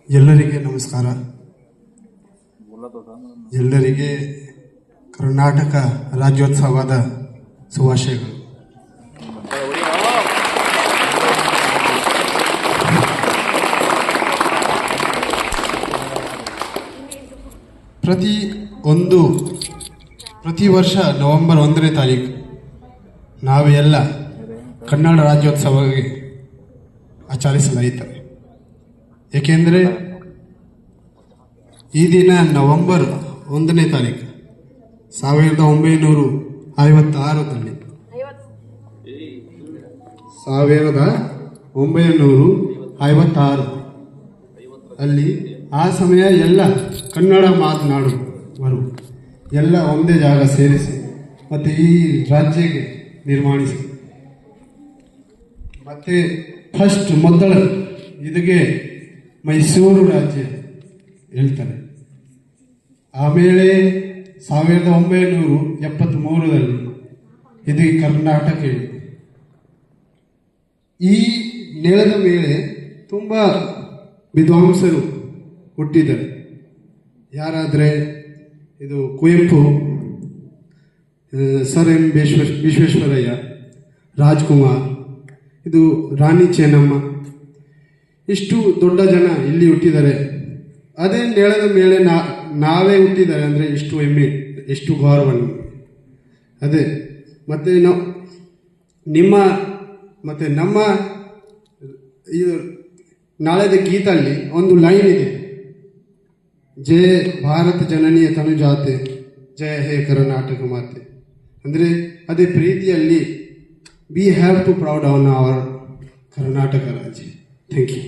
ಎಲ್ಲರಿಗೆ ನಮಸ್ಕಾರ. ಎಲ್ಲರಿಗೆ ಕರ್ನಾಟಕ ರಾಜ್ಯೋತ್ಸವದ ಶುಭಾಶಯಗಳು. ಪ್ರತಿ ವರ್ಷ ನವೆಂಬರ್ 1ನೇ ತಾರೀಕು ನಾವೆಲ್ಲ ಕನ್ನಡ ರಾಜ್ಯೋತ್ಸವಕ್ಕೆ ಆಚರಿಸಲಾಯಿತದೆ. ಏಕೆಂದರೆ ಈ ದಿನ ನವೆಂಬರ್ 1ನೇ ತಾರೀಕು 1956ರಲ್ಲಿ 1956 ಅಲ್ಲಿ ಆ ಸಮಯ ಎಲ್ಲ ಕನ್ನಡ ಮಾತನಾಡುವರು ಎಲ್ಲ ಒಂದೇ ಜಾಗ ಸೇರಿಸಿ ಮತ್ತು ಈ ರಾಜ್ಯಕ್ಕೆ ನಿರ್ಮಾಣಿಸಿ ಮತ್ತೆ ಮೊದಲ ಇದಕ್ಕೆ ಮೈಸೂರು ರಾಜ್ಯ ಹೇಳ್ತಾರೆ. ಆಮೇಲೆ 1973ರಲ್ಲಿ ಇದಕ್ಕೆ ಕರ್ನಾಟಕ ಹೇಳಿ. ಈ ನೆಲದ ಮೇಲೆ ತುಂಬ ವಿದ್ವಾಂಸರು ಹುಟ್ಟಿದ್ದಾರೆ. ಯಾರಾದರೆ ಇದು ಕುವೆಂಪು, ಸರ್ ಎಂ ವಿಶ್ವೇಶ್ವರಯ್ಯ, ರಾಜ್ಕುಮಾರ್, ಇದು ರಾಣಿ ಚೆನ್ನಮ್ಮ, ಇಷ್ಟು ದೊಡ್ಡ ಜನ ಇಲ್ಲಿ ಹುಟ್ಟಿದ್ದಾರೆ. ಅದೇ ನೆಲದ ಮೇಲೆ ನಾವೇ ಹುಟ್ಟಿದ್ದಾರೆ ಅಂದರೆ ಇಷ್ಟು ಹೆಮ್ಮೆ, ಎಷ್ಟು ಗೌರವ. ಅದೇ ಮತ್ತು ನಮ್ಮ ಇದು ನಾಳೆದ ಗೀತಲ್ಲಿ ಒಂದು ಲೈನ್ ಇದೆ, ಜಯ ಭಾರತ ಜನನಿಯ ತನುಜಾತೆ, ಜಯ ಹೇ ಕರ್ನಾಟಕ ಮಾತೆ. ಅಂದರೆ ಅದೇ ಪ್ರೀತಿಯಲ್ಲಿ we have to proud on our Karnataka ರಾಜ್ಯ. Thank you.